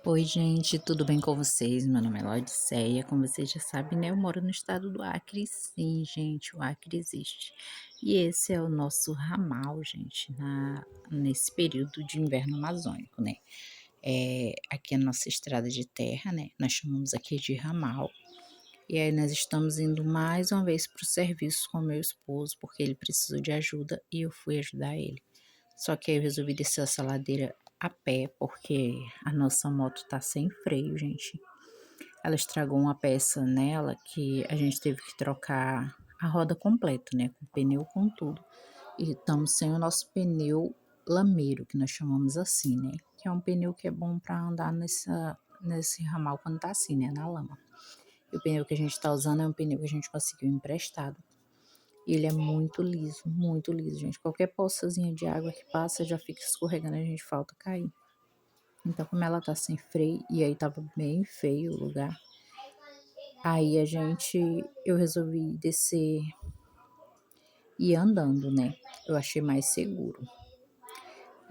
Oi, gente, tudo bem com vocês? Meu nome é Laodiceia, como vocês já sabem, né? Eu moro no estado do Acre, sim, gente, o Acre existe. E esse é o nosso ramal, gente, nesse período de inverno amazônico, né? Aqui é a nossa estrada de terra, né? Nós chamamos aqui de ramal. E aí nós estamos indo mais uma vez para o serviço com meu esposo, porque ele precisou de ajuda e eu fui ajudar ele. Só que aí eu resolvi descer essa ladeira a pé, porque a nossa moto tá sem freio, gente. Ela estragou uma peça nela que a gente teve que trocar a roda completa, né? Com o pneu, com tudo. E estamos sem o nosso pneu lameiro, que nós chamamos assim, né? Que é um pneu que é bom para andar nesse ramal quando tá assim, né? Na lama. E o pneu que a gente tá usando é um pneu que a gente conseguiu emprestado. E ele é muito liso, gente. Qualquer poçazinha de água que passa já fica escorregando, a gente falta cair. Então, como ela tá sem freio e aí tava bem feio o lugar, aí eu resolvi descer e ir andando, né? Eu achei mais seguro.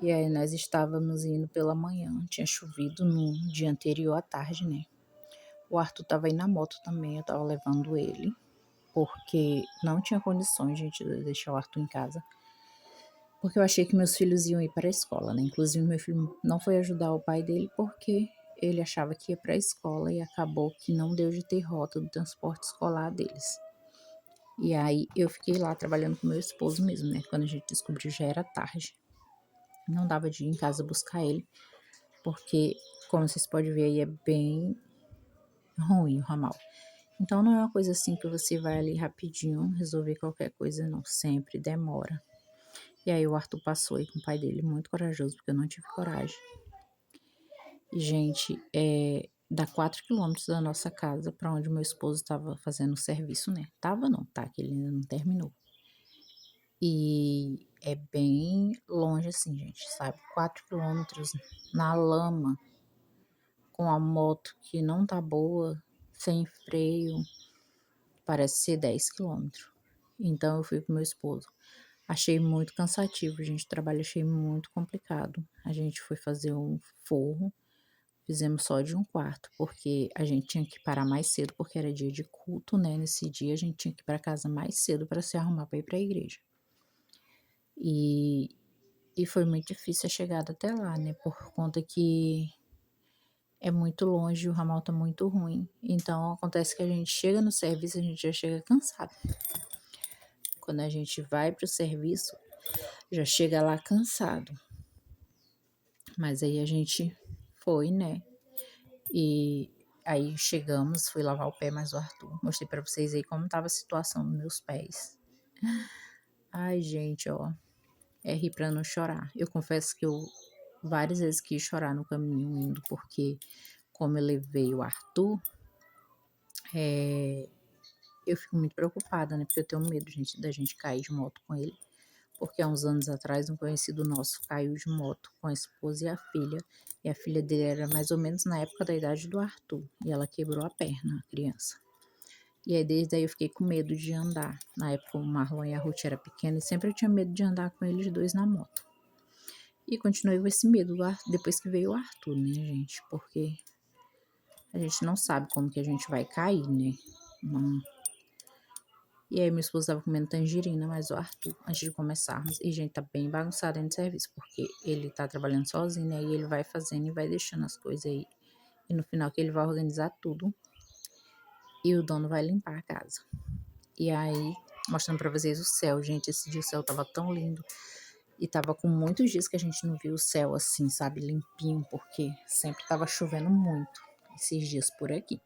E aí nós estávamos indo pela manhã, tinha chovido no dia anterior à tarde, né? O Arthur tava aí na moto também, eu tava levando ele, porque não tinha condições, gente, de deixar o Arthur em casa. Porque eu achei que meus filhos iam ir para a escola, né? Inclusive, meu filho não foi ajudar o pai dele porque ele achava que ia para a escola e acabou que não deu de ter rota do transporte escolar deles. E aí eu fiquei lá trabalhando com meu esposo mesmo, né? Quando a gente descobriu já era tarde. Não dava de ir em casa buscar ele, porque, como vocês podem ver aí, é bem ruim o ramal. Então não é uma coisa assim que você vai ali rapidinho resolver qualquer coisa, não. Sempre demora. E aí o Arthur passou aí com o pai dele, muito corajoso, porque eu não tive coragem. E, gente, dá 4 quilômetros da nossa casa para onde meu esposo estava fazendo o serviço, né? Tava não, tá? Que ele ainda não terminou. E é bem longe assim, gente, sabe? 4 quilômetros na lama, com a moto que não tá boa, sem freio, parece ser 10 quilômetros. Então eu fui com meu esposo. Achei muito cansativo, gente. O trabalho achei muito complicado. A gente foi fazer um forro. Fizemos só de um quarto, porque a gente tinha que parar mais cedo, porque era dia de culto, né? Nesse dia a gente tinha que ir para casa mais cedo para se arrumar para ir para a igreja. E, e foi muito difícil a chegada até lá, né? Por conta que é muito longe, o ramal tá muito ruim. Então acontece que a gente chega no serviço, a gente já chega cansado. Quando a gente vai pro serviço, já chega lá cansado. Mas aí a gente foi, né? E aí chegamos, fui lavar o pé, mais o Arthur. Mostrei pra vocês aí como tava a situação dos meus pés. Ai, gente, ó, é rir pra não chorar. Eu confesso que eu várias vezes quis chorar no caminho indo, porque como eu levei o Arthur, eu fico muito preocupada, né? Porque eu tenho medo, gente, da gente cair de moto com ele. Porque há uns anos atrás, um conhecido nosso caiu de moto com a esposa e a filha. E a filha dele era mais ou menos na época da idade do Arthur. E ela quebrou a perna, a criança. E aí, desde aí, eu fiquei com medo de andar. Na época, o Marlon e a Ruth eram pequenos e sempre eu tinha medo de andar com eles dois na moto. E continuei com esse medo depois que veio o Arthur, né, gente? Porque a gente não sabe como que a gente vai cair, né? Não. E aí, meu esposo tava comendo tangerina, mas o Arthur, antes de começarmos, e gente, tá bem bagunçado aí no serviço, porque ele tá trabalhando sozinho, né? E ele vai fazendo e vai deixando as coisas aí. E no final que ele vai organizar tudo e o dono vai limpar a casa. E aí, mostrando pra vocês o céu, gente, esse dia o céu tava tão lindo. E tava com muitos dias que a gente não viu o céu assim, sabe, limpinho, porque sempre tava chovendo muito esses dias por aqui.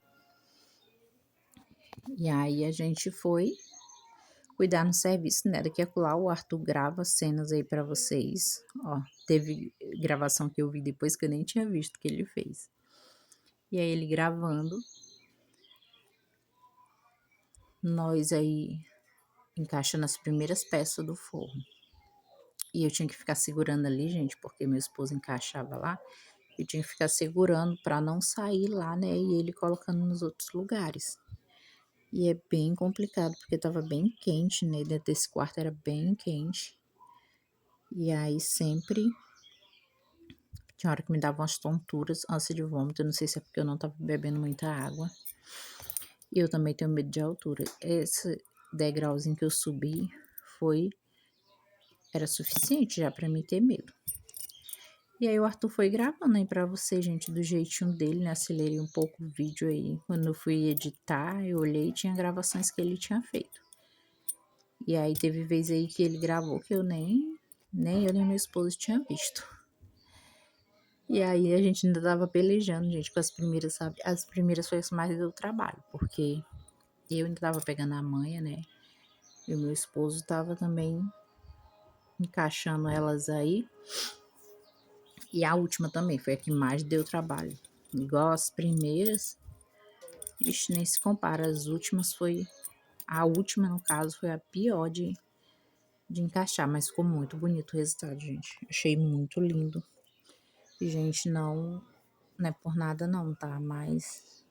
E aí a gente foi cuidar no serviço, né? Daqui a lá o Arthur grava cenas aí pra vocês. Ó, teve gravação que eu vi depois que eu nem tinha visto que ele fez. E aí ele gravando, nós aí encaixando as primeiras peças do forro. E eu tinha que ficar segurando ali, gente, porque meu esposo encaixava lá. Eu tinha que ficar segurando para não sair lá, né? E ele colocando nos outros lugares. E é bem complicado, porque tava bem quente, né? Dentro desse quarto era bem quente. E aí sempre Tinha hora que me dava umas tonturas, ânsia de vômito, eu não sei se é porque eu não estava bebendo muita água. E eu também tenho medo de altura. Esse degrauzinho que eu subi era suficiente já pra mim ter medo. E aí o Arthur foi gravando aí pra você, gente, do jeitinho dele, né? Acelerei um pouco o vídeo aí. Quando eu fui editar, eu olhei e tinha gravações que ele tinha feito. E aí teve vez aí que ele gravou que eu nem eu nem meu esposo tinha visto. E aí a gente ainda tava pelejando, gente, com as primeiras, sabe? As primeiras foi as mais do trabalho, porque eu ainda tava pegando a manha, né? E o meu esposo tava também encaixando elas aí. E a última também foi a que mais deu trabalho. Igual as primeiras, ixi, nem se compara. As últimas foi. A última, no caso, foi a pior de encaixar, mas ficou muito bonito o resultado, gente. Achei muito lindo. E, gente, não é por nada, não, tá? Mas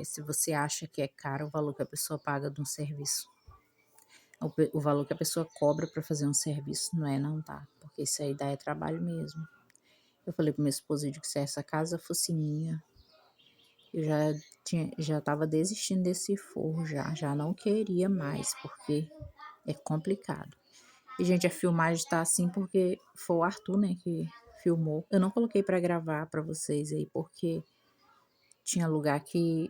se você acha que é caro o valor que a pessoa paga de um serviço, o valor que a pessoa cobra para fazer um serviço, não é, não, tá? Porque isso aí dá trabalho mesmo. Eu falei pro meu esposo, eu digo, se essa casa fosse minha, eu já tava desistindo desse forro já não queria mais, porque é complicado. E, gente, a filmagem tá assim porque foi o Arthur, né, que filmou. Eu não coloquei pra gravar pra vocês aí, porque tinha lugar que,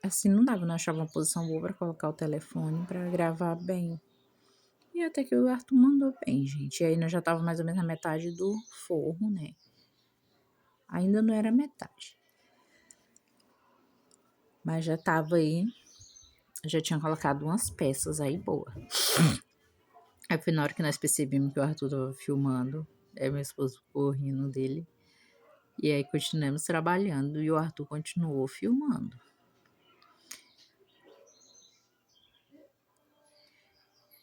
assim, não dava, não achava uma posição boa pra colocar o telefone pra gravar bem. E até que o Arthur mandou bem, gente. E aí nós já tava mais ou menos na metade do forro, né. Ainda não era metade, mas já tava aí. Já tinha colocado umas peças aí boa. Aí foi na hora que nós percebemos que o Arthur tava filmando. Aí meu esposo ficou rindo dele. E aí continuamos trabalhando e o Arthur continuou filmando.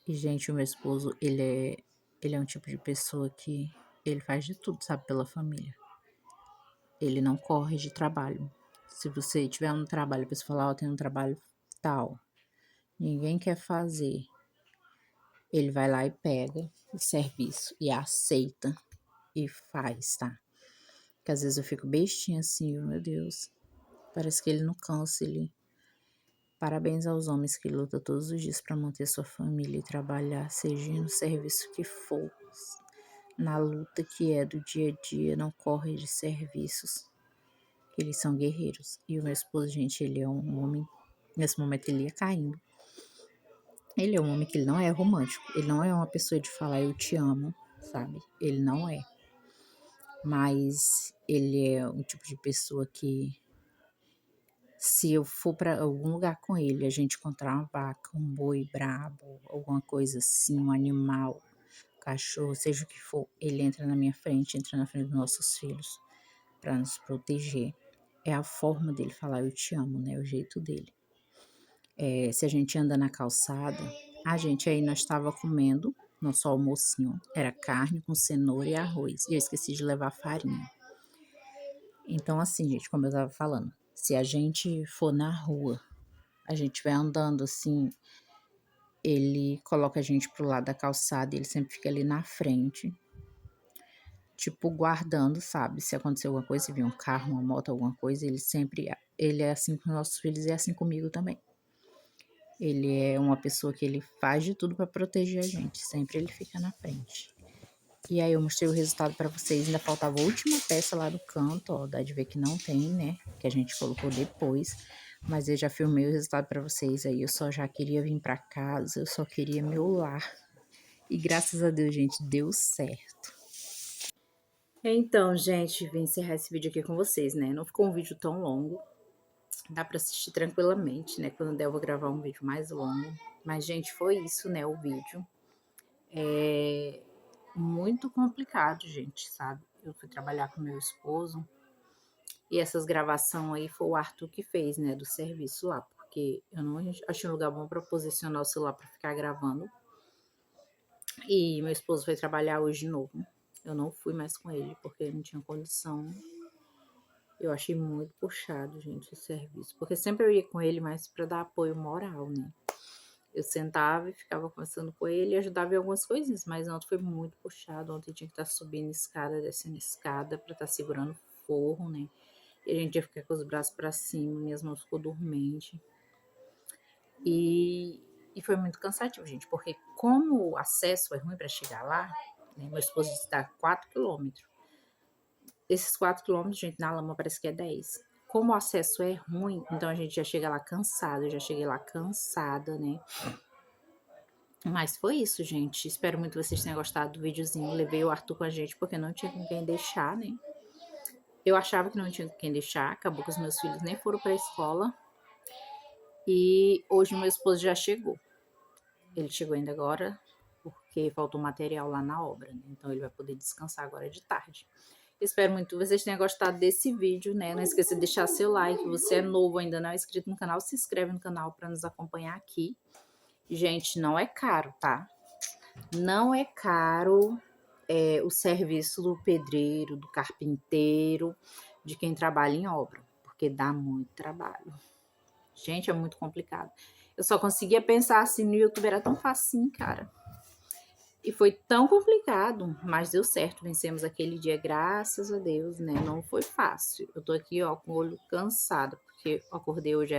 E, gente, o meu esposo, ele é um tipo de pessoa que ele faz de tudo, sabe, pela família. Ele não corre de trabalho. Se você tiver um trabalho, a pessoa falar, ó, tem um trabalho tal, ninguém quer fazer. Ele vai lá e pega o serviço e aceita e faz, tá? Que às vezes eu fico bestinha assim, meu Deus. Parece que ele não cansa, ele... Parabéns aos homens que lutam todos os dias para manter sua família e trabalhar, seja no serviço que for, na luta que é do dia a dia, não corre de serviços. Eles são guerreiros. E o meu esposo, gente, ele é um homem, nesse momento ele ia caindo. Ele é um homem que ele não é romântico, ele não é uma pessoa de falar eu te amo, sabe? Ele não é. Mas ele é um tipo de pessoa que, se eu for para algum lugar com ele, a gente encontrar uma vaca, um boi brabo, alguma coisa assim, um animal, cachorro, seja o que for, ele entra na minha frente, entra na frente dos nossos filhos para nos proteger. É a forma dele falar eu te amo, né? O jeito dele. Se a gente anda na calçada, a gente aí nós estava comendo nosso almocinho, era carne com cenoura e arroz, e eu esqueci de levar farinha. Então, assim, gente, como eu tava falando, se a gente for na rua, a gente vai andando assim, ele coloca a gente pro lado da calçada e ele sempre fica ali na frente, tipo, guardando, sabe? Se acontecer alguma coisa, se vir um carro, uma moto, alguma coisa, ele é assim com nossos filhos e é assim comigo também. Ele é uma pessoa que ele faz de tudo para proteger a gente, sempre ele fica na frente. E aí eu mostrei o resultado para vocês, ainda faltava a última peça lá do canto, ó, dá de ver que não tem, né, que a gente colocou depois, mas eu já filmei o resultado para vocês aí, eu só já queria vir para casa, eu só queria meu lar. E graças a Deus, gente, deu certo. Então, gente, vim encerrar esse vídeo aqui com vocês, né, não ficou um vídeo tão longo, dá para assistir tranquilamente, né, quando der eu vou gravar um vídeo mais longo, mas, gente, foi isso, né, o vídeo. É muito complicado, gente, sabe? Eu fui trabalhar com meu esposo e essas gravações aí foi o Arthur que fez, né, do serviço lá, porque eu não achei um lugar bom para posicionar o celular para ficar gravando. E meu esposo foi trabalhar hoje de novo. Eu não fui mais com ele porque não tinha condição. Eu achei muito puxado, gente, o serviço, porque sempre eu ia com ele mais para dar apoio moral, né? Eu sentava e ficava conversando com ele e ajudava em algumas coisinhas, mas ontem foi muito puxado. Ontem tinha que estar subindo escada, descendo escada para estar segurando forro, né? E a gente ia ficar com os braços para cima, minhas mãos ficou dormente. E foi muito cansativo, gente, porque como o acesso é ruim para chegar lá, né? Meu esposo está a 4 quilômetros. Esses 4 quilômetros, gente, na lama parece que é 10. Como o acesso é ruim, então a gente já chega lá cansado. Eu já cheguei lá cansada, né? Mas foi isso, gente. Espero muito que vocês tenham gostado do videozinho. Levei o Arthur com a gente porque não tinha com quem deixar, né? Eu achava que não tinha com quem deixar. Acabou que os meus filhos nem foram para a escola. E hoje meu esposo já chegou. Ele chegou ainda agora porque faltou material lá na obra, né? Então ele vai poder descansar agora de tarde. Espero muito que vocês tenham gostado desse vídeo, né? Não esqueça de deixar seu like. Você é novo, ainda não é inscrito no canal, se inscreve no canal para nos acompanhar aqui. Gente, não é caro, tá? Não é caro o serviço do pedreiro, do carpinteiro, de quem trabalha em obra, porque dá muito trabalho. Gente, é muito complicado. Eu só conseguia pensar assim no YouTube, era tão facinho, cara. E foi tão complicado, mas deu certo. Vencemos aquele dia, graças a Deus, né? Não foi fácil. Eu tô aqui, ó, com o olho cansado, porque eu acordei hoje,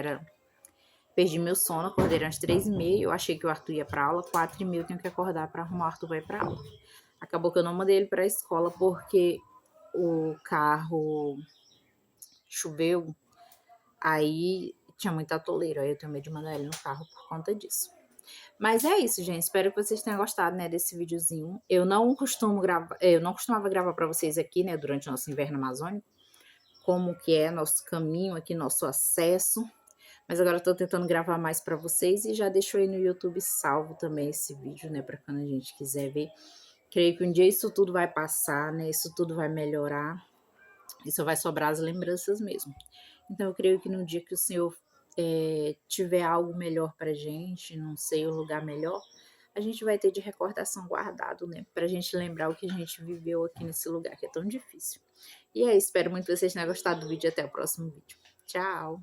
perdi meu sono, acordei às 3h30. Eu achei que o Arthur ia pra aula, 4h30 eu tenho que acordar pra arrumar o Arthur pra ir pra aula. Acabou que eu não mandei ele pra escola porque o carro choveu, aí tinha muita atoleira. Aí eu tenho medo de mandar ele no carro por conta disso. Mas é isso, gente. Espero que vocês tenham gostado, né, desse videozinho. Eu não costumava gravar para vocês aqui, né, durante o nosso inverno amazônico, como que é nosso caminho aqui, nosso acesso. Mas agora eu tô tentando gravar mais para vocês e já deixo aí no YouTube salvo também esse vídeo, né, para quando a gente quiser ver. Creio que um dia isso tudo vai passar, né? Isso tudo vai melhorar. E só vai sobrar as lembranças mesmo. Então eu creio que no dia que o Senhor tiver algo melhor pra gente, não sei, um lugar melhor, a gente vai ter de recordação guardado, né? Pra gente lembrar o que a gente viveu aqui nesse lugar que é tão difícil. E é isso, espero muito que vocês tenham gostado do vídeo. Até o próximo vídeo. Tchau!